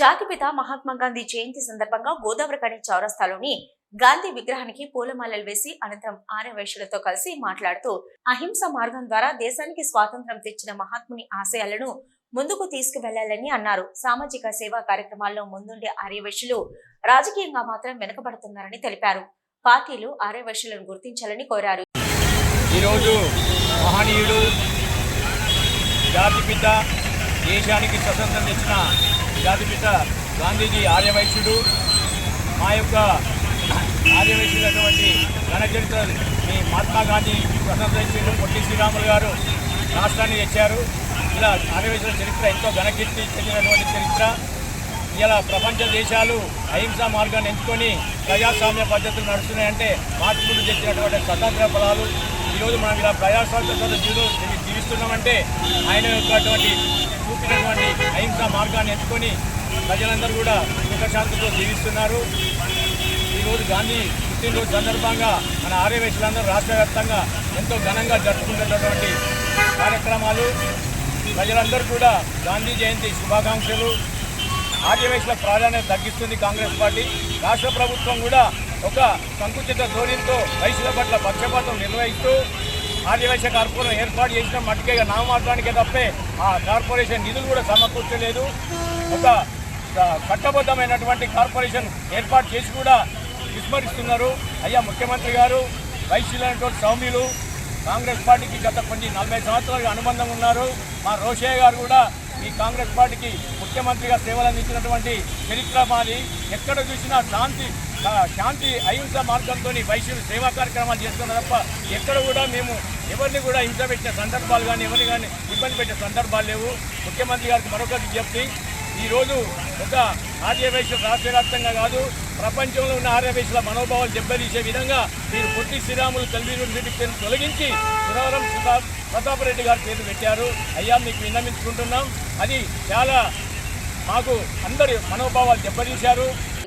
జాతిపిత మహాత్మా గాంధీ జయంతి సందర్భంగా గోదావరికని చౌరస్తాలోని గాంధీ విగ్రహానికి పూలమాలలు వేసి అనంతరం ఆర్యవైశ్యులతో కలిసి మాట్లాడుతూ అహింస మార్గం ద్వారా దేశానికి స్వాతంత్ర్యం తెచ్చిన మహాత్ముని ఆశయాలను ముందుకు తీసుకువెళ్లాలని అన్నారు. సామాజిక సేవా కార్యక్రమాల్లో ముందుండే ఆర్యవైశ్యులు రాజకీయంగా మాత్రం వెనుకబడుతున్నారని తెలిపారు. పార్టీలు ఆర్యవైశ్యులను గుర్తించాలని కోరారు. ఈరోజు మహనీయుడు జాతిపిత దేశానికి స్వతంత్రం తెచ్చిన జాతిపిత గాంధీజీ ఆర్యవైశ్యుడు. మా యొక్క ఆర్యవైశ్యులటువంటి ఘనచరిత్ర ఈ మహాత్మా గాంధీ స్వతంత్రం ఇచ్చిన పొట్టి శ్రీరాములు గారు రాష్ట్రాన్ని తెచ్చారు. ఇలా ఆర్యవైశ్యుల చరిత్ర ఎంతో ఘనకీర్తి చెందినటువంటి చరిత్ర. ఇలా ప్రపంచ దేశాలు అహింసా మార్గాన్ని ఎంచుకొని ప్రజాస్వామ్య పద్ధతులు నడుస్తున్నాయంటే మహాత్ముడు తెచ్చినటువంటి స్వతంత్ర ఫలాలు. ఈరోజు మనం ఇలా ప్రజాస్వామ్య జీవిస్తున్నామంటే ఆయన యొక్కటువంటి చూపినటువంటి అహింసా మార్గాన్ని ఎంచుకొని ప్రజలందరూ కూడా సుఖశాంతితో జీవిస్తున్నారు. ఈరోజు గాంధీ పుట్టినరోజు సందర్భంగా మన ఆర్యవైశ్యులందరూ రాష్ట్ర వ్యాప్తంగా ఎంతో ఘనంగా జరుపుకుంటున్నటువంటి కార్యక్రమాలు. ప్రజలందరూ కూడా గాంధీ జయంతి శుభాకాంక్షలు. ఆర్యవైశ్యుల ప్రాధాన్యత తగ్గిస్తుంది కాంగ్రెస్ పార్టీ. రాష్ట్ర ప్రభుత్వం కూడా ఒక సంకుచిత ధోరణితో వైశ్యుల పట్ల పక్షపాతం నిర్వహిస్తూ ఆర్యవైశ్య కార్పొరేషన్ ఏర్పాటు చేసిన మట్టుకే నామమాత్రానికే తప్పే ఆ కార్పొరేషన్ నిధులు కూడా సమకూర్చలేదు. ఒక చట్టబద్ధమైనటువంటి కార్పొరేషన్ ఏర్పాటు చేసి కూడా విస్మరిస్తున్నారు. అయ్యా ముఖ్యమంత్రి గారు వైశ్యులైనటువంటి సౌమ్యులు, కాంగ్రెస్ పార్టీకి గత కొన్ని 40 సంవత్సరాలుగా అనుబంధం ఉన్నారు. మా రోషయ్య గారు కూడా ఈ కాంగ్రెస్ పార్టీకి ముఖ్యమంత్రిగా సేవలు అందించినటువంటి చరిత్ర మాది. ఎక్కడ చూసినా శాంతి అహింస మార్గంతో వైశ్యులు సేవా కార్యక్రమాలు చేస్తున్నారు తప్ప ఎక్కడ కూడా మేము ఎవరిని కూడా హింస పెట్టిన సందర్భాలు కానీ ఎవరిని కానీ ఇబ్బంది పెట్టే సందర్భాలు లేవు. ముఖ్యమంత్రి గారికి మరొక విజ్ఞప్తి, ఈరోజు ఒక ఆర్యవైశ్యులు రాష్ట్ర వ్యాప్తంగా కాదు ప్రపంచంలో ఉన్న ఆర్యవైశ్యుల మనోభావాలు దెబ్బతీసే విధంగా మీరు పొట్టి శ్రీరాములు కల్వీ యూనివర్సిటీ తొలగించి సురవరం ప్రతాపరెడ్డి గారి పేరు పెట్టారు. అయ్యా మీకు విన్నవించుకుంటున్నాం. అది చాలా మాకు అందరి మనోభావాలు దెబ్బతీశారు.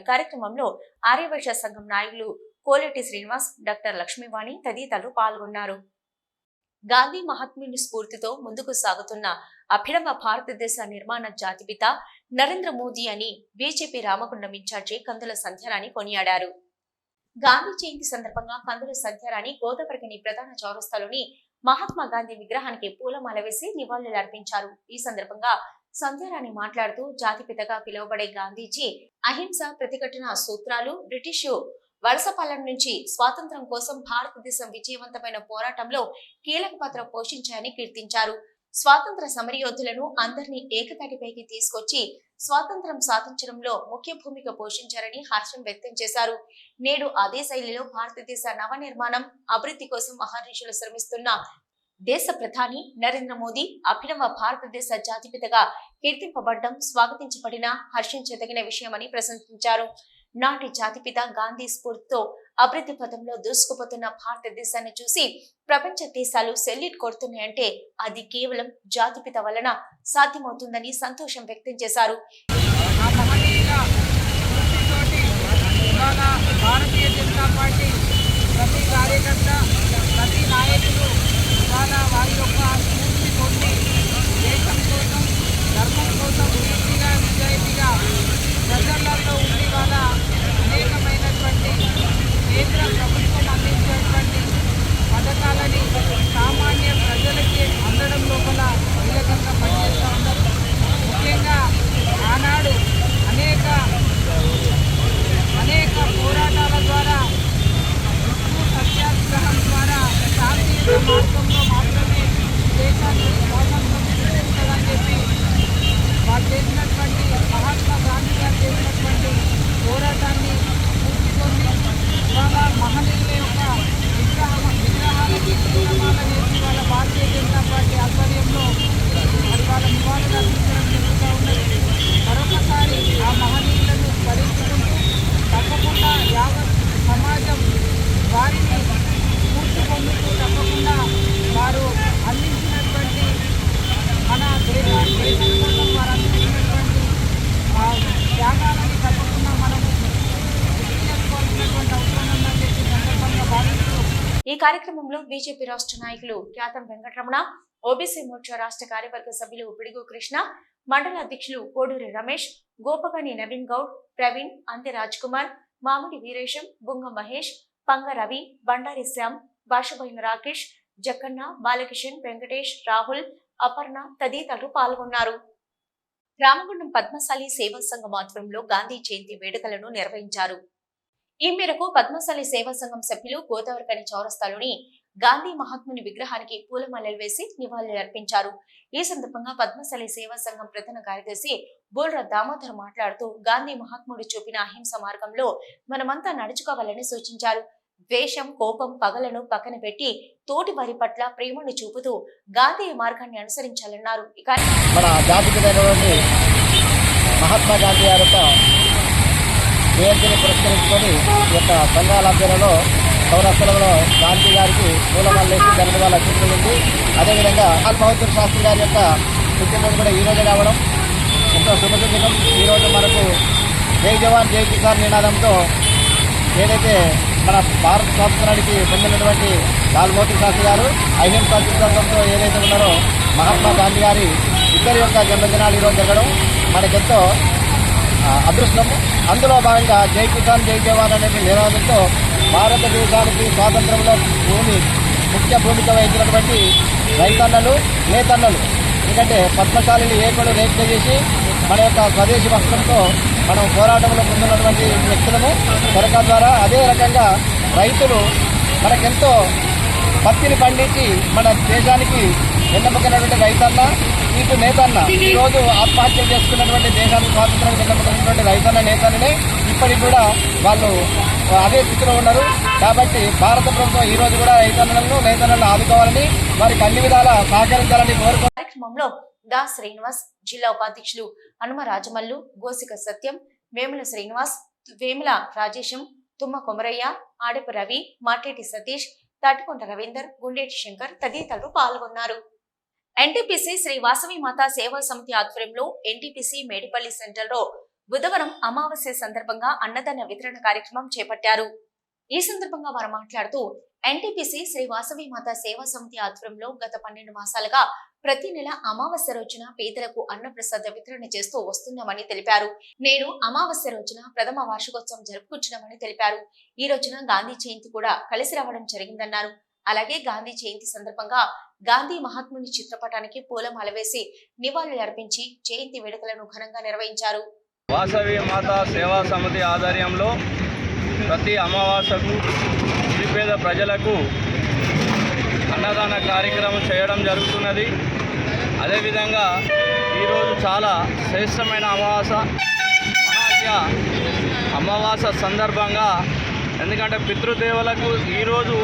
కార్యక్రమంలో ఆర్యవైశ్య సంఘం నాయకులు కోలేటి శ్రీనివాస్, డాక్టర్ లక్ష్మీవాణి తదితరులు పాల్గొన్నారు. గాంధీ మహాత్ముని స్ఫూర్తితో ముందుకు సాగుతున్న అభినవ భారతదేశ నిర్మాణ జాతిపిత నరేంద్ర మోదీ అని బీజేపీ రామగుండం ఇన్ఛార్జి కందుల సంధ్యారాణి కొనియాడారు. గాంధీ జయంతి సందర్భంగా కందుల సంధ్యారాణి గోదావరికని ప్రధాన చౌరస్తాలోని మహాత్మా గాంధీ విగ్రహానికి పూలమాల వేసి నివాళులర్పించారు. ఈ సందర్భంగా సంధ్యారాణి మాట్లాడుతూ జాతిపితగా పిలువబడే గాంధీజీ అహింస ప్రతిఘటన సూత్రాలు బ్రిటిషు వలస పాలన నుంచి స్వాతంత్ర్యం కోసం భారతదేశం విజయవంతమైన పోరాటంలో కీలక పాత్ర పోషించాయని కీర్తించారు. స్వాతంత్ర సమరయోధులను అందరినీ ఏకతాటిపైకి తీసుకొచ్చి స్వాతంత్రం సాధించడంలో ముఖ్య భూమిక పోషించారని హర్షం వ్యక్తం చేశారు. నేడు అదే శైలిలో భారతదేశ నవనిర్మాణం అభివృద్ధి కోసం మహర్షులు శ్రమిస్తున్న దేశ ప్రధాని నరేంద్ర మోదీ అభినవ భారతదేశ జాతిపితగా కీర్తింపబడడం స్వాగతించబడిన హర్షించదగిన విషయమని ప్రశంసించారు. నాటి జాతిపిత గాంధీ స్ఫూర్తితో అభివృద్ధి పథంలో దూసుకుపోతున్న భారతదేశాన్ని చూసి ప్రపంచ దేశాలు సెల్యూట్ కొడుతున్నాయంటే అది కేవలం జాతిపిత వలన సాధ్యమవుతుందని సంతోషం వ్యక్తం చేశారు. భారతీయ జనతా పార్టీ ప్రతి కార్యకర్త ప్రతి నాయకులు ఇవాళ వారి యొక్క స్ఫూర్తి పొంది దేశం కోసం ధర్మం కోసం నీతిగా నిజాయితీగా ప్రజలలో ఉండి వాళ్ళ అనేకమైనటువంటి కేంద్ర ప్రభుత్వం అందించేటువంటి పథకాలని సామాన్య ప్రజలకి అందడం లోపల కీలకంగా పనిచేస్తూ ఉన్నారు. ముఖ్యంగా ఆనాడు అనేక పోరాటాల ద్వారా సత్యాగ్రహం ద్వారా శాంతియుత మార్గంలో మాత్రమే దేశాన్ని స్వాతంత్రం సృష్టించాలని చెప్పి వారు చేసినటువంటి మహాత్మా గాంధీ గారు చేసినటువంటి పోరాటాన్ని పూర్తి పొంది ఇవాళ మహనీయుల యొక్క విగ్రహాలకి పూలమాల వేసి వాళ్ళ భారతీయ జనతా పార్టీ ఆధ్వర్యంలో మరి వాళ్ళ నివాళులు అర్పించడం జరుగుతూ ఉన్నది. మరొకసారి ఆ మహనీయులను స్మరించుకుంటూ తప్పకుండా యావత్ సమాజం వారిని పూర్తి పొందుతూ తప్పకుండా వారు అందించినటువంటి మన దేశం కోసం వారు అందించినటువంటి త్యాగాలని తప్పకుండా మనము గుర్తు చేసుకోవాల్సినటువంటి అవసరం ఉందని చెప్పి సందర్భంగా భావిస్తూ ఈ కార్యక్రమంలో బీజేపీ రాష్ట్ర నాయకులు ఖ్యాతం వెంకటరమణ, ఓబీసీ మోర్చా రాష్ట్ర కార్యవర్గ సభ్యులు పిడుగు కృష్ణ, మండల అధ్యక్షులు కోడూరి రమేష్, గోపగని నవీన్ గౌడ్, ప్రవీణ్, అంది రాజ్ కుమార్, మామిడి వీరేశం, బుంగ మహేష్, పంగ రవి, బండారి శ్యామ్, భాషబోయిన రాకేష్, జక్కన్న, బాలకిషన్, వెంకటేష్, రాహుల్, అపర్ణ తదితరులు పాల్గొన్నారు. రామగుండం పద్మశాలి సేవా సంఘం ఆధ్వర్యంలో గాంధీ జయంతి వేడుకలను నిర్వహించారు. ఈ మేరకు పద్మశాలి సేవా సంఘం సభ్యులు గోదావరికని చౌరస్తాలోని గాంధీ మహాత్ముని విగ్రహానికి పూలమాలలు వేసి నివాళులు అర్పించారు. ఈ సందర్భంగా పద్మశాలి సేవా సంఘం ప్రధాన కార్యదర్శి బోల్ర దామోదర్ మాట్లాడుతూ గాంధీ మహాత్ముడు చూపిన అహింస మార్గంలో మనమంతా నడుచుకోవాలని సూచించారు. ద్వేషం, కోపం, పగలను పక్కన పెట్టి తోటి వారి పట్ల ప్రేమను చూపుతూ గాంధీ మార్గాన్ని అనుసరించాలన్నారు. మన జాతిపితైనటువంటి మహాత్మా గాంధీ గారి యొక్క జయంతిని పురస్కరించుకొని ఈ యొక్క సంఘాల ఆధ్వర్యంలో చౌరస్తలలో గాంధీ గారికి పూలమాలేసి జన్మదినాలు అర్పించనుంది. అదేవిధంగా లాల్ బహదూర్ శాస్త్రి గారి యొక్క పుట్టినరోజు కూడా ఈరోజే రావడం ఎంతో శుభసూచకం. ఈరోజు మనకు జై జవాన్ జై కిసాన్ నినాదంతో ఏదైతే మన భారత స్వాతంత్రానికి పొందినటువంటి లాల్ బహదూర్ శాస్త్రి గారు అహింసా సిద్ధాంతంతో ఏదైతే ఉన్నారో మహాత్మా గాంధీ గారి ఇద్దరి యొక్క జన్మదినాలు ఈరోజు జరగడం మనకెంతో అదృష్టము. అందులో భాగంగా జై కిసాన్ జై జవాన్ అనే నినాదంతో భారతదేశానికి స్వాతంత్రంలో ముఖ్య భూమిక వహించినటువంటి రైతన్నలు, నేతన్నలు, ఎందుకంటే పద్మశాలిని ఏకలు రేఖ చేసి మన యొక్క స్వదేశీ వస్త్రంతో మనం పోరాటంలో పొందినటువంటి వ్యక్తులను సర్కార్ ద్వారా అదే రకంగా రైతులు మనకెంతో పత్తిని పండించి మన దేశానికి వెన్నెముకైనటువంటి రైతన్న, ఇటు నేతన్న ఈరోజు ఆత్మహత్యలు చేసుకున్నటువంటి దేశానికి స్వాతంత్రం వెన్నెముకైనటువంటి రైతన్న నేతలనే ఇప్పటికి కూడా వాళ్ళు అదే స్థితిలో ఉన్నారు. కాబట్టి భారత ప్రభుత్వం ఈ రోజు కూడా రైతన్నలను నేతలను ఆదుకోవాలని, వారికి అన్ని విధాల సహకరించాలని కోరుకుంటున్నారు. కార్యక్రమంలో దా శ్రీనివాస్, జిల్లా ఉపాధ్యక్షులు హనుమ రాజమల్లు, గోసిక సత్యం, వేముల శ్రీనివాస్, వేముల రాజేశం, తుమ్మ కొమరయ్య, ఆడపు రవి, మాటేటి సతీష్, తాటికొండ రవీందర్, గుండేటి శంకర్ తదితరులు పాల్గొన్నారు. ఎన్టీపీసీ శ్రీ వాసవి మాతా సేవా సమితి ఆధ్వర్యంలో ఎన్టీపీసీ మేడిపల్లి సెంటర్లో బుధవారం అమావాస్య సందర్భంగా అన్నదాన వితరణ కార్యక్రమం చేపట్టారు. ఈ సందర్భంగా వారు మాట్లాడుతూ ఎన్టీపీసీ శ్రీ వాసవి మాతా సేవా సమితి ఆధ్వర్యంలో గత 12 మాసాలుగా ప్రతి నెల అమావాస్య రోజున పేదలకు అన్నప్రసాద వితరణ చేస్తూ వస్తున్నామని తెలిపారు. నేడు అమావాస్య రోజున ప్రథమ వార్షికోత్సవం జరుపుకుంటున్నామని తెలిపారు. ఈ రోజున గాంధీ జయంతి కూడా కలిసి రావడం జరిగిందన్నారు. అలాగే గాంధీ జయంతి సందర్భంగా గాంధీ మహాత్ముని చిత్రపటానికి పూలమాల వేసి నివాళులు అర్పించి జయంతి వేడుకలను ఘనంగా నిర్వహించారు. వాసవి మాతా సేవా సమితి ఆధ్వర్యంలో ప్రతి అమావాస్యకు నిరుపేద ప్రజలకు అన్నదాన కార్యక్రమం చేయడం జరుగుతున్నది. అదేవిధంగా ఈరోజు చాలా శ్రేష్టమైన మహాశయ అమావాస సందర్భంగా, ఎందుకంటే పితృదేవులకు ఈరోజు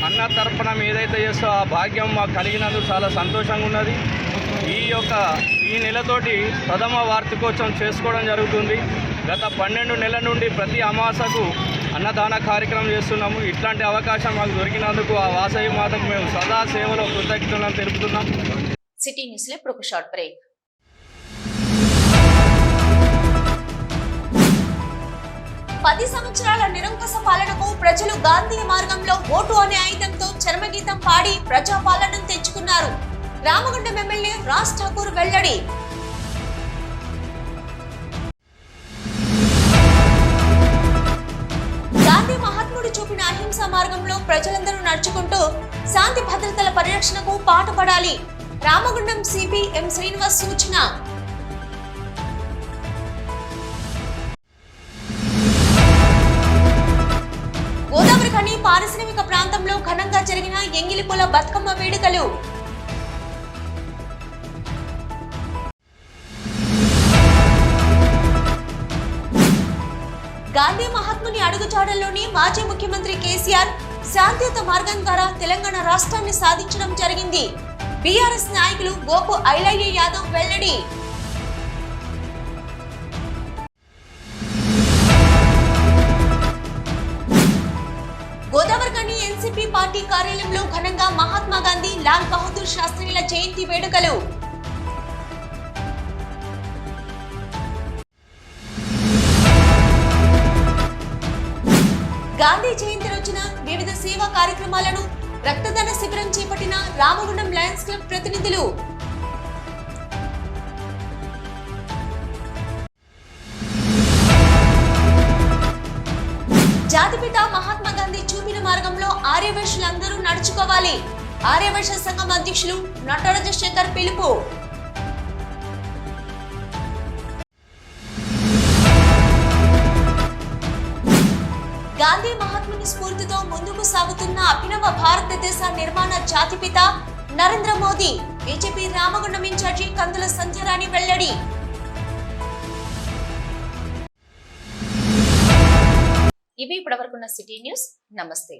అన్న తర్పణం ఏదైతే చేస్తో ఆ భాగ్యం మాకు కలిగినందుకు చాలా సంతోషంగా ఉన్నది. ఈ నెలతోటి ప్రథమ వార్షికోత్సవం చేసుకోవడం జరుగుతుంది. గత 12 నెలల నుండి ప్రతి అమావాసకు అన్నదాన కార్యక్రమం చేస్తున్నాము. ఇట్లాంటి అవకాశం మాకు దొరికినందుకు ఆ వాసవి మాతకు మేము సదా సేవలో కృతజ్ఞతలను తెలుపుతున్నాం. సిటీ న్యూస్ లో ఇప్పుడు ఒక షార్ట్ బ్రేక్. పది సంవత్సరాల నిరంకుశ పాలనకు ప్రజలు గాంధీ మార్గంలో ఓటు అనే ఆయుధంతో చరమగీతం పాడి ప్రజాపాలనను తెచ్చుకున్నారు. రామగుండం ఎమ్మెల్యే రాజ్ ఠాకూర్ వెల్లడి. గాంధీ మహాత్ముడు చూపిన అహింసా మార్గంలో ప్రజలందరూ నడుచుకుంటూ శాంతి భద్రతల పరిరక్షణకు పాటుపడాలి. రామగుండం సిపి ఎం శ్రీనివాస్ సూచన. గోదావరి ఖని పారిశ్రామిక ప్రాంతంలో ఘనంగా జరిగిన ఎంగిలిపూల బతుకమ్మ వేడుకలు. గాంధీ మహాత్ముని అడుగుజాడల్లోని మాజీ ముఖ్యమంత్రి కేసీఆర్ శాంతియుత మార్గం ద్వారా తెలంగాణ రాష్ట్రాన్ని సాధించడం జరిగింది. బీఆర్ఎస్ నాయకులు గోపు ఐలయ్య యాదవ్ వెల్లడి. గోదావరి ఖని ఎన్సీపీ పార్టీ కార్యాలయంలో ఘనంగా మహాత్మా గాంధీ, లాల్ బహదూర్ శాస్త్రిల జయంతి వేడుకలు. గాంధీ జయంతి రోజున వివిధ సేవా కార్యక్రమాలను, రక్తదాన శిబిరం చేపట్టిన రామగుండం లయన్స్ క్లబ్ ప్రతినిధులు. జాతిపిత మహాత్మా గాంధీ చూపిన మార్గంలో ఆర్యవైశ్యులందరూ నడుచుకోవాలి. ఆర్యవైశ్య సంఘం అధ్యక్షులు నటరాజ శేఖర్ పిలుపు. గాంధీ మహాత్ముని స్ఫూర్తితో ముందుకు సాగుతున్న అభినవ భారతదేశ నిర్మాణ జాతిపిత నరేంద్ర మోదీ. బీజేపీ రామగుండం ఇన్ఛార్జి కందుల సంధ్యారాణి వెల్లడి. ఇవి ఇప్పటివరకున్న సిటీ న్యూస్. నమస్తే.